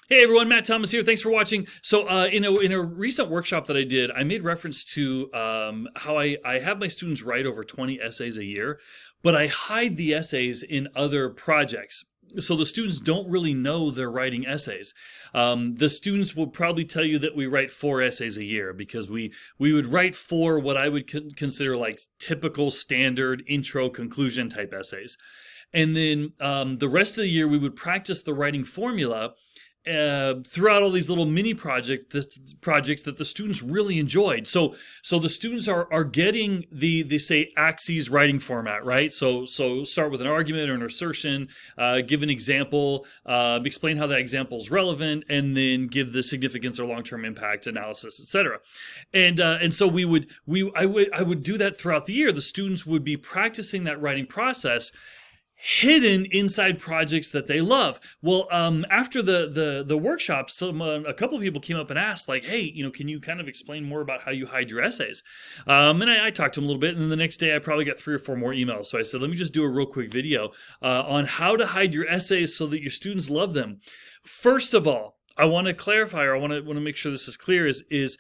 Hey everyone, Matt Thomas here. Thanks for watching. So, in a recent workshop that I did, I made reference to how I have my students write over 20 essays a year, but I hide the essays in other projects. So the students don't really know they're writing essays. The students will probably tell you that we write 4 essays a year because we would write 4 what I would consider like typical standard intro conclusion type essays. And then the rest of the year we would practice the writing formula throughout all these little mini projects that the students really enjoyed. So the students are getting the say axes writing format, right? So start with an argument or an assertion, give an example, explain how that example is relevant, and then give the significance or long-term impact analysis, etc. And so I would do that throughout the year. The students would be practicing that writing process hidden inside projects that they love. Well, after the workshop, a couple of people came up and asked, like, "Hey, can you kind of explain more about how you hide your essays?" And I talked to them a little bit, and then the next day I probably got 3 or 4 more emails. So I said, "Let me just do a real quick video on how to hide your essays so that your students love them." First of all, I want to clarify, or I want to make sure this is clear, is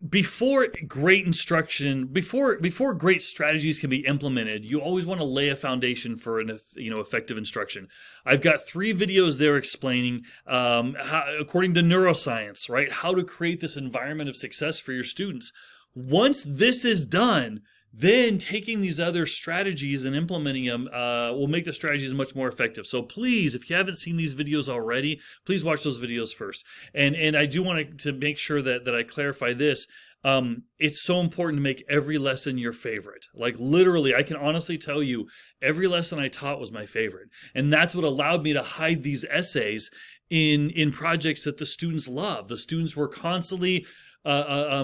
before great instruction, before great strategies can be implemented, you always want to lay a foundation for an effective instruction. I've got 3 videos there explaining how, according to neuroscience, right, how to create this environment of success for your students. Once this is done, then taking these other strategies and implementing them will make the strategies much more effective. So please, if you haven't seen these videos already, please watch those videos first. And I do want to make sure that I clarify this. It's so important to make every lesson your favorite. Like literally, I can honestly tell you, every lesson I taught was my favorite. And that's what allowed me to hide these essays in projects that the students love. The students were constantly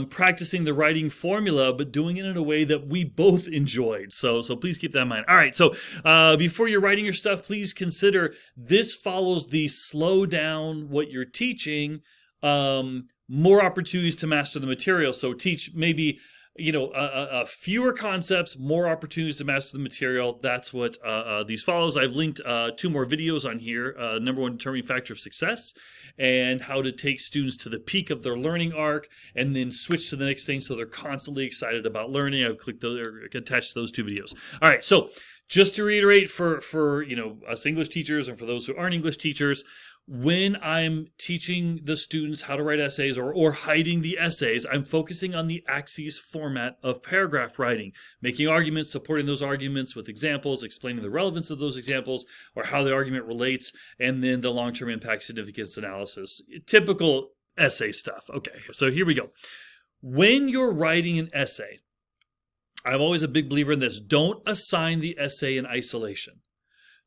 practicing the writing formula, but doing it in a way that we both enjoyed. So please keep that in mind. All right, so before you're writing your stuff, please consider this follows the slow down what you're teaching, more opportunities to master the material. So teach maybe fewer concepts, more opportunities to master the material. That's what these follows. I've linked 2 more videos on here. Number 1, determining factor of success, and how to take students to the peak of their learning arc, and then switch to the next thing so they're constantly excited about learning. I've clicked those, or attached those 2 videos. All right, so just to reiterate for us English teachers and for those who aren't English teachers, when I'm teaching the students how to write essays or hiding the essays, I'm focusing on the axes format of paragraph writing, making arguments, supporting those arguments with examples, explaining the relevance of those examples or how the argument relates, and then the long-term impact significance analysis. Typical essay stuff. Okay, so here we go. When you're writing an essay, I'm always a big believer in this. Don't assign the essay in isolation.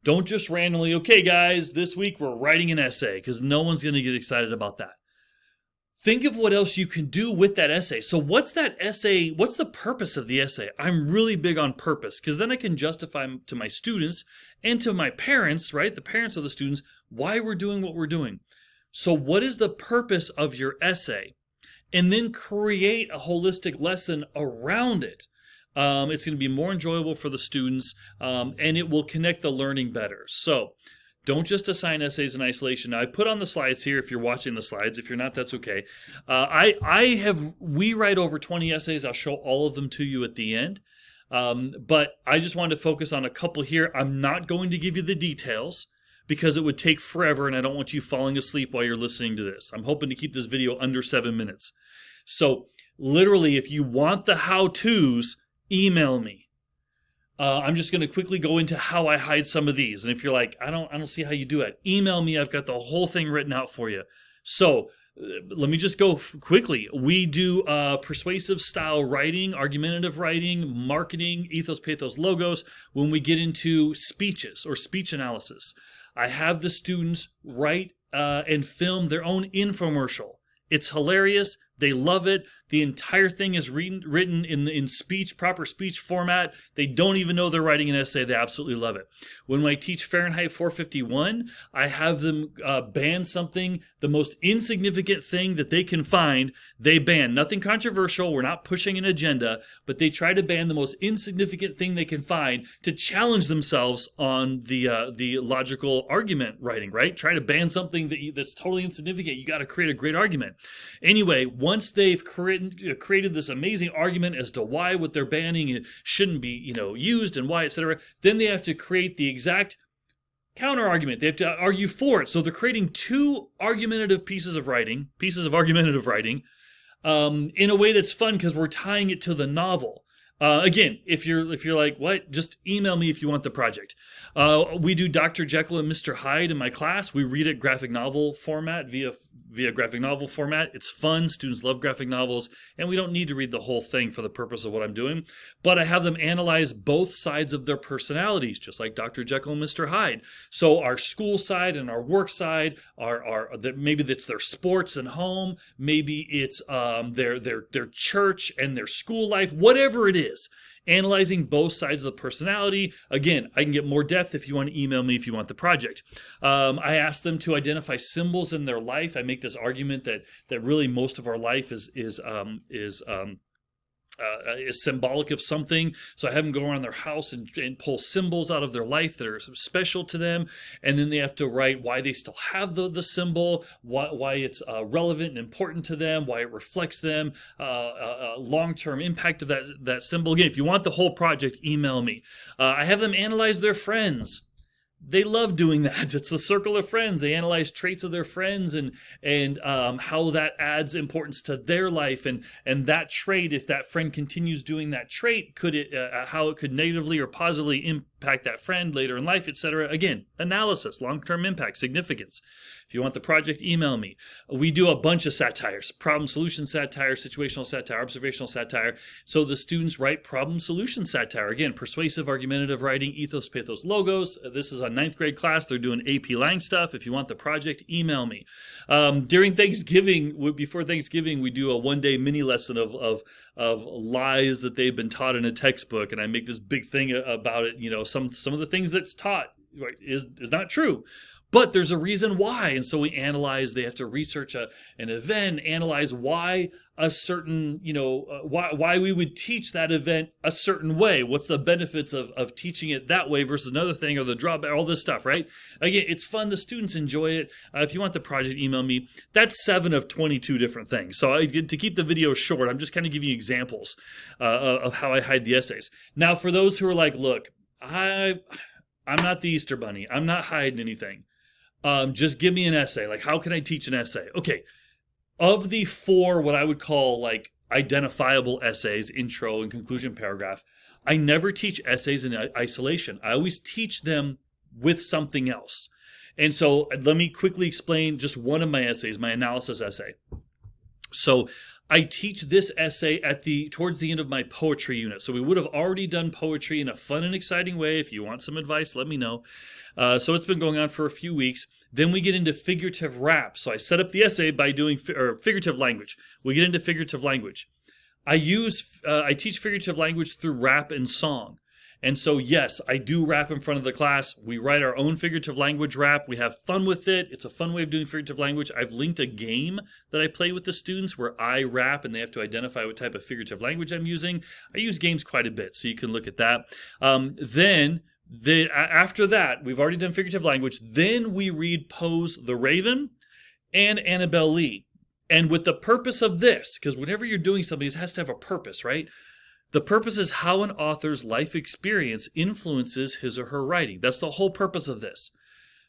Don't just randomly, okay, guys, this week we're writing an essay, because no one's going to get excited about that. Think of what else you can do with that essay. So what's that essay? What's the purpose of the essay? I'm really big on purpose, because then I can justify to my students and to my parents, right, the parents of the students, why we're doing what we're doing. So what is the purpose of your essay? And then create a holistic lesson around it. It's going to be more enjoyable for the students, and it will connect the learning better. So don't just assign essays in isolation. Now, I put on the slides here if you're watching the slides. If you're not, that's okay. We write over 20 essays. I'll show all of them to you at the end. But I just wanted to focus on a couple here. I'm not going to give you the details because it would take forever, and I don't want you falling asleep while you're listening to this. I'm hoping to keep this video under 7 minutes. So literally, if you want the how-tos, email me. I'm just going to quickly go into how I hide some of these. And if you're like, I don't see how you do it, email me. I've got the whole thing written out for you. So let me just go quickly. We do persuasive style writing, argumentative writing, marketing, ethos, pathos, logos. When we get into speeches or speech analysis, I have the students write and film their own infomercial. It's hilarious. They love it. The entire thing is written in speech, proper speech format. They don't even know they're writing an essay. They absolutely love it. When I teach Fahrenheit 451, I have them ban something, the most insignificant thing that they can find. They ban nothing controversial. We're not pushing an agenda, but they try to ban the most insignificant thing they can find to challenge themselves on the logical argument writing. Right? Try to ban something that's totally insignificant. You got to create a great argument. Anyway, once they've created this amazing argument as to why what they're banning shouldn't be, used and why, etc., then they have to create the exact counter argument. They have to argue for it. So they're creating two pieces of argumentative writing, in a way that's fun because we're tying it to the novel. Again, if you're like, what? Just email me if you want the project. We do Dr. Jekyll and Mr. Hyde in my class. We read it graphic novel format via graphic novel format. It's fun. Students love graphic novels, and we don't need to read the whole thing for the purpose of what I'm doing. But I have them analyze both sides of their personalities, just like Dr. Jekyll and Mr. Hyde. So our school side and our work side are maybe it's their sports and home, maybe it's their church and their school life, whatever it is. Analyzing both sides of the personality. Again, I can get more depth if you want to email me if you want the project. I ask them to identify symbols in their life. I make this argument that really most of our life is symbolic of something. So I have them go around their house and pull symbols out of their life that are special to them. And then they have to write why they still have the symbol, why it's relevant and important to them, why it reflects them, long-term impact of that symbol. Again, if you want the whole project, email me. I have them analyze their friends. They love doing that. It's the circle of friends. They analyze traits of their friends and how that adds importance to their life, and that trait, if that friend continues doing that trait, how it could negatively or positively impact that friend later in life, etc. Again, analysis, long-term impact, significance. If you want the project, email me. We do a bunch of satires: problem-solution satire, situational satire, observational satire. So the students write problem-solution satire. Again, persuasive, argumentative writing, ethos, pathos, logos. This is a 9th grade class. They're doing AP Lang stuff. If you want the project, email me. During Thanksgiving, before Thanksgiving, we do a one-day mini lesson of lies that they've been taught in a textbook, and I make this big thing about it. Some of the things that's taught is not true. But there's a reason why. And so we analyze, they have to research an event, analyze why a certain, why we would teach that event a certain way. What's the benefits of teaching it that way versus another thing, or the drawback, all this stuff, right? Again, it's fun. The students enjoy it. If you want the project, email me. That's 7 of 22 different things. So to keep the video short, I'm just kind of giving you examples of how I hide the essays. Now, for those who are like, look, I'm not the Easter Bunny. I'm not hiding anything. Just give me an essay. Like, how can I teach an essay? Okay. Of the 4, what I would call like identifiable essays, intro and conclusion paragraph, I never teach essays in isolation. I always teach them with something else. And so let me quickly explain just one of my essays, my analysis essay. So I teach this essay towards the end of my poetry unit. So we would have already done poetry in a fun and exciting way. If you want some advice, let me know. So it's been going on for a few weeks. Then we get into figurative rap. So I set up the essay by doing figurative language. We get into figurative language. I teach figurative language through rap and song. And so, yes, I do rap in front of the class. We write our own figurative language rap. We have fun with it. It's a fun way of doing figurative language. I've linked a game that I play with the students where I rap and they have to identify what type of figurative language I'm using. I use games quite a bit, so you can look at that. After that, we've already done figurative language. Then we read Poe's The Raven and Annabel Lee. And with the purpose of this, because whenever you're doing something, it has to have a purpose, right? The purpose is how an author's life experience influences his or her writing. That's the whole purpose of this.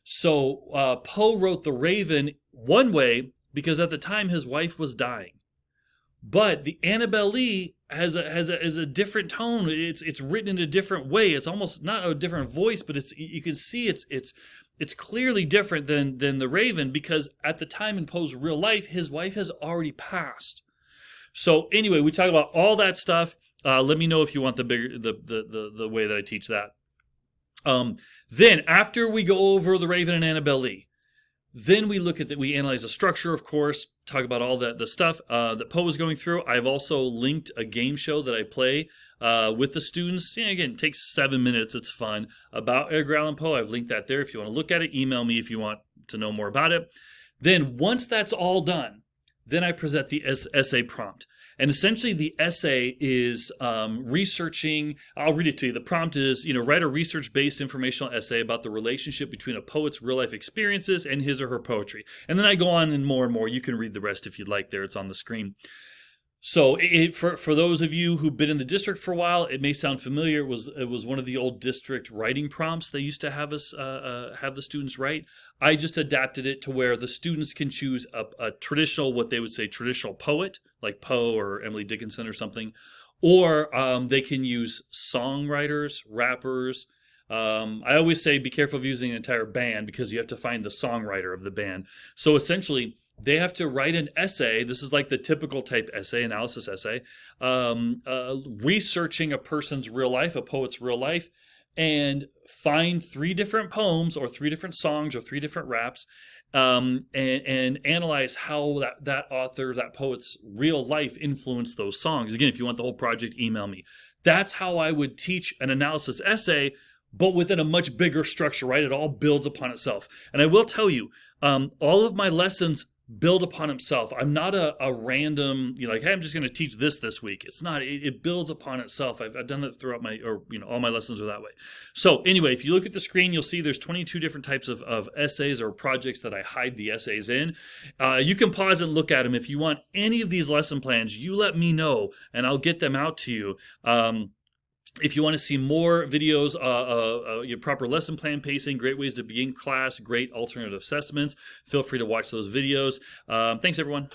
So Poe wrote The Raven one way because at the time his wife was dying. But the Annabel Lee has a different tone. It's written in a different way. It's almost not a different voice, but you can see it's clearly different than The Raven, because at the time in Poe's real life, his wife has already passed. So anyway, we talk about all that stuff. Let me know if you want the way that I teach that. Then after we go over The Raven and Annabel Lee, Then we look at that. We analyze the structure, of course, talk about all the stuff that Poe was going through. I've also linked a game show that I play with the students. Yeah, again, it takes 7 minutes. It's fun, about Edgar Allan Poe. I've linked that there. If you want to look at it, email me if you want to know more about it. Then once that's all done, then I present the essay prompt. And essentially the essay is researching, I'll read it to you. The prompt is, write a research-based informational essay about the relationship between a poet's real-life experiences and his or her poetry. And then I go on and more. You can read the rest if you'd like there. It's on the screen. So for those of you who've been in the district for a while, it may sound familiar. It was one of the old district writing prompts they used to have us have the students write. I just adapted it to where the students can choose a traditional, what they would say traditional poet, like Poe or Emily Dickinson or something, or they can use songwriters, rappers. I always say be careful of using an entire band because you have to find the songwriter of the band. So essentially, they have to write an essay. This is like the typical type essay, analysis essay, researching a person's real life, a poet's real life, and find 3 different poems or 3 different songs or 3 different raps, and analyze how that author, that poet's real life influenced those songs. Again, if you want the whole project, email me. That's how I would teach an analysis essay, but within a much bigger structure, right? It all builds upon itself. And I will tell you, all of my lessons build upon itself. I'm not a random, like, hey, I'm just going to teach this week. It's not. It builds upon itself. I've done that throughout all my lessons are that way. So anyway, if you look at the screen, you'll see there's 22 different types of essays or projects that I hide the essays in. You can pause and look at them. If you want any of these lesson plans, you let me know and I'll get them out to you. If you want to see more videos, your proper lesson plan pacing, great ways to begin class, great alternative assessments, feel free to watch those videos. Thanks, everyone.